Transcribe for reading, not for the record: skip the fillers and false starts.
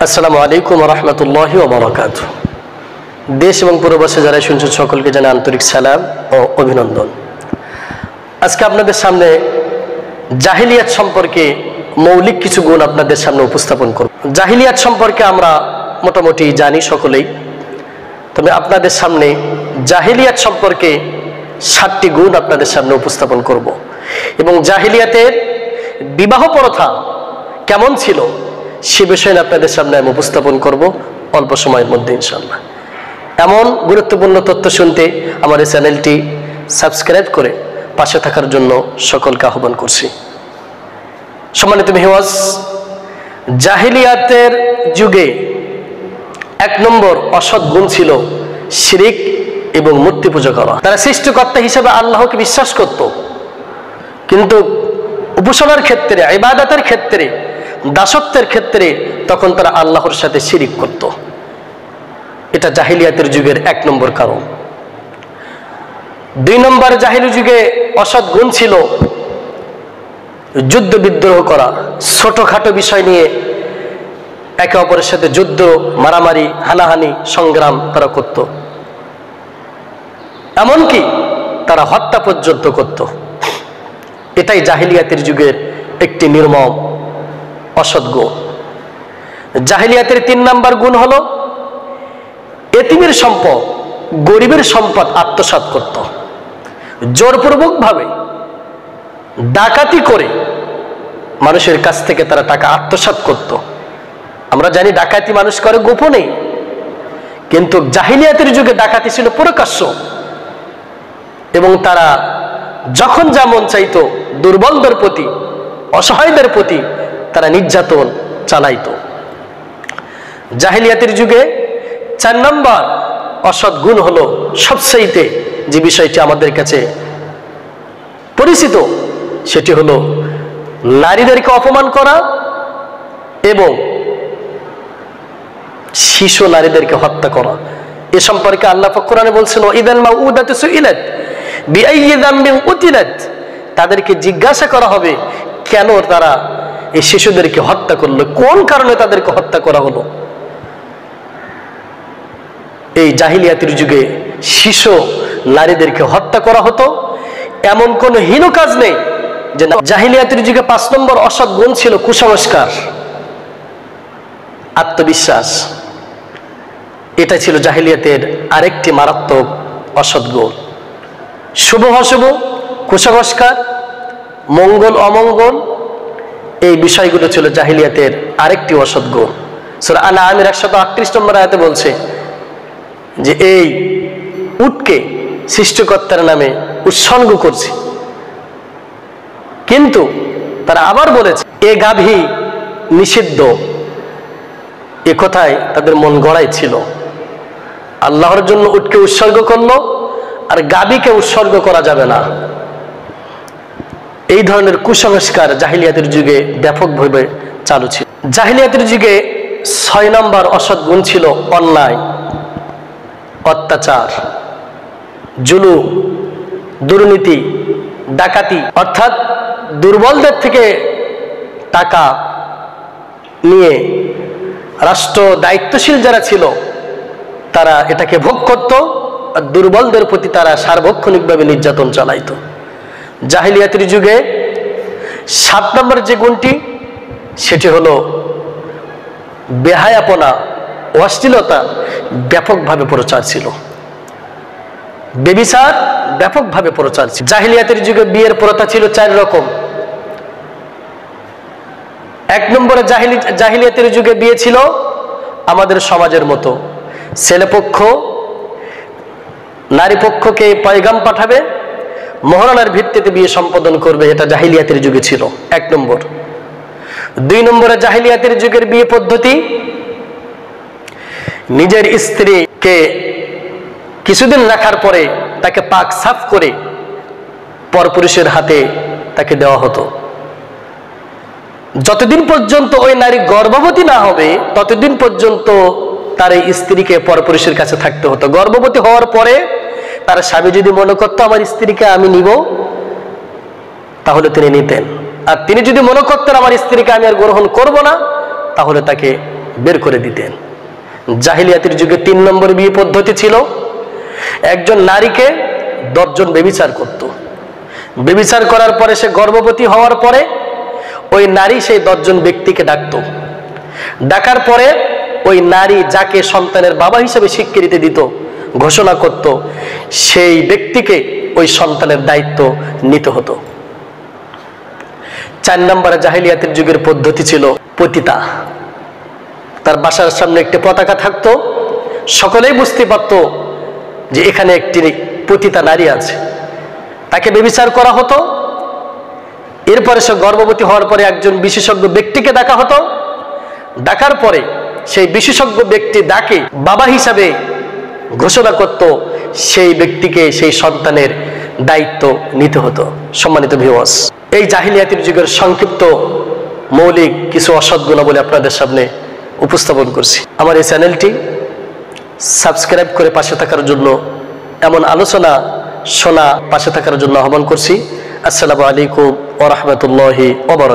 আসসালামু আলাইকুম ওয়া রাহমাতুল্লাহি ওয়া বারাকাতুহু। দেশ এবং প্রবাসে যারা শুনছেন সকলকে জানাই আন্তরিক সালাম ও অভিনন্দন। আজকে আপনাদের সামনে জাহিলিয়াত সম্পর্কে মৌলিক কিছু গুণ আপনাদের সামনে উপস্থাপন করব। জাহিলিয়াত সম্পর্কে আমরা মোটামুটি জানি সকলেই, তবে আপনাদের সামনে জাহিলিয়াত সম্পর্কে 7টি গুণ আপনাদের সামনে উপস্থাপন করব এবং জাহিলিয়াতের বিবাহ প্রথা কেমন ছিল সে বিষয়ে আপনাদের সামনে আমি উপস্থাপন করব অল্প সময়ের মধ্যে ইনশাআল্লাহ। এমন গুরুত্বপূর্ণ তথ্য শুনতে আমার এই চ্যানেলটি সাবস্ক্রাইব করে পাশে থাকার জন্য সকলকে আহ্বান করছি। সম্মানিত ভিউয়ার্স, জাহিলিয়াতের যুগে 1 নম্বর অসৎ গুণ ছিল শিরিক এবং মূর্তি পূজা করা। তারা সৃষ্টিকর্তা হিসেবে আল্লাহকে বিশ্বাস করত, কিন্তু উপাসনার ক্ষেত্রে, ইবাদতের ক্ষেত্রে, দাসত্বের ক্ষেত্রে তখন তারা আল্লাহর সাথে শিরিক করত। এটা জাহিলিয়াতের যুগের 1 নম্বর কারণ। 2 নম্বর জাহিলি যুগে অসৎ গুণ ছিল যুদ্ধ বিদ্রোহ করা। ছোটখাটো বিষয় নিয়ে একে অপরের সাথে যুদ্ধ, মারামারি, হানাহানি, সংগ্রাম তারা করত। এমনকি তারা হত্যা পর্যন্ত করত। এটাই জাহিলিয়াতের যুগের একটি নির্মম অসৎ গুণ। জাহিলিয়াতের 3 নম্বর গুণ হলো এতিমের সম্পদ, গরিবের সম্পদ আত্মসাৎ করত। জোরপূর্বক ভাবে ডাকাতি করে মানুষের কাছ থেকে তারা টাকা আত্মসাৎ করত। আমরা জানি ডাকাতি মানুষ করে গোপনে, কিন্তু জাহিলিয়াতের যুগে ডাকাতি ছিল প্রকাশ্য এবং তারা যখন যা মন চাইতো দুর্বলদের প্রতি, অসহায়দের প্রতি তারা নির্যাতন চালাইতো। জাহিলিয়াতের যুগে 4 নম্বর অসৎ গুণ হলো সবচাইতে যে বিষয়টি আমাদের কাছে পরিচিত, সেটি হলো নারীদেরকে অপমান করা এবং শিশু নারীদেরকে হত্যা করা। এ সম্পর্কে আল্লাহ পাক কোরআনে বলছেন, ইদাল মাউউদাতু সুইলাত বিআইয়ি যামবিন কুতিলাত, তাদেরকে জিজ্ঞাসা করা হবে কেন তারা এই শিশুদেরকে হত্যা করলো, কোন কারণে তাদেরকে হত্যা করা হলো। এই জাহিলিয়াতের যুগে শিশু নারীদেরকে হত্যা করা হতো, এমন কোন হীন কাজ নেই যে না। জাহিলিয়াতের যুগে 5 নম্বর অসৎ গুণ ছিল কুসংস্কার, আত্মবিশ্বাস। এটা ছিল জাহিলিয়াতের আরেকটি মারাত্মক অসৎ গুণ। শুভ অশুভ, কুসংস্কার, মঙ্গল অমঙ্গল, এই বিষয়গুলো ছিল জাহিলিয়াতের আরেকটি অসৎ গুণ। সূরা আনআমের 138 নম্বর আয়াতে বলছে যে এই উটকে সৃষ্টিকর্তার নামে উৎসর্গ করছে, কিন্তু তারা আবার বলেছে এ গাভী নিষিদ্ধ। এ কথায় তাদের মন গড়াই ছিল। আল্লাহর জন্য উটকে উৎসর্গ করলো, আর গাভীকে উৎসর্গ করা যাবে না। এই ধরনের কুসংস্কার জাহিলিয়াতের যুগে ব্যাপকভাবে চালু ছিল। জাহিলিয়াতের যুগে 6 নম্বর অসৎ গুণ ছিল অন্যায়, অত্যাচার, জুলুম, দুর্নীতি, ডাকাতি। অর্থাৎ দুর্বলদের থেকে টাকা নিয়ে রাষ্ট্র দায়িত্বশীল যারা ছিল তারা এটাকে ভোগ করত, আর দুর্বলদের প্রতি তারা সার্বক্ষণিকভাবে নির্যাতন চালাইত। জাহিলিয়াতের যুগে 7 নম্বর যে গুণটি, সেটি হলো বেহায়াপনা, অশ্লীলতা ব্যাপকভাবে প্রচার ছিল। ব্যভিচার ব্যাপকভাবে প্রচার ছিল। জাহিলিয়াতের যুগে বিয়ের প্রথা ছিল 4 রকম। 1 নম্বরে জাহিলিয়াতের যুগে বিয়ে ছিল আমাদের সমাজের মতো, ছেলেপক্ষ নারী পক্ষকে পয়গাম পাঠাবে, মহরানার ভিত্তিতে বিয়ে সম্পাদন করবে। এটা জাহিলিয়াতের যুগে ছিল 1 নম্বর। 2 নম্বরে জাহিলিয়াতের যুগের বিয়ে পদ্ধতি, নিজের স্ত্রীকে কিছুদিন রাখার পরে তাকে পাক সাফ করে পরপুরুষের হাতে তাকে দেওয়া হতো। যতদিন পর্যন্ত ওই নারী গর্ভবতী না হবে ততদিন পর্যন্ত তার এই স্ত্রীকে পরপুরুষের কাছে থাকতে হতো। গর্ভবতী হওয়ার পরে তার স্বামী যদি মনে করতো আমার স্ত্রীকে আমি নিব, তাহলে তিনি নিতেন। আর তিনি যদি মনে করতেন আমার স্ত্রীকে আমি আর গ্রহণ করব না, তাহলে তাকে বের করে দিতেন। জাহিলিয়াতের যুগে 3 নম্বর বিয়ে পদ্ধতি ছিল, একজন নারীকে 10 জন ব্যভিচার করত। ব্যভিচার করার পরে সে গর্ভবতী হওয়ার পরে ওই নারী সেই 10 জন ব্যক্তিকে ডাকত। ডাকার পরে ওই নারী যাকে সন্তানের বাবা হিসেবে স্বীকৃতি দিত, ঘোষণা করত, সেই ব্যক্তিকে ওই সন্তানের দায়িত্ব নিতে হতো। 4 নম্বরে জাহিলিয়াতের যুগের পদ্ধতি ছিল পতিতা। তার বাসার সামনে একটি পতাকা থাকতো, সকলেই বুঝতে পারত যে এখানে একটি পতিতা নারী আছে, তাকে ব্যভিচার করা হতো। এরপরে সে গর্ভবতী হওয়ার পরে একজন বিশেষজ্ঞ ব্যক্তিকে ডাকা হতো। ডাকার পরে সেই বিশেষজ্ঞ ব্যক্তি ডাকে বাবা হিসাবে ঘোষণা করত, সেই ব্যক্তিকে সেই সন্তানের দায়িত্ব নিতে হতো। সম্মানিত ভিউয়ার্স, এই জাহিলিয়াতের যুগের সংক্ষিপ্ত মৌলিক কিছু অসৎ গুণাবলী আপনাদের সামনে উপস্থাপন করছি। আমার এই চ্যানেলটি সাবস্ক্রাইব করে পাশে থাকার জন্য, এমন আলোচনা শোনা পাশে থাকার জন্য আহ্বান করছি। আসসালামু আলাইকুম ওয়া রাহমাতুল্লাহি ওয়া বারাকাতুহু।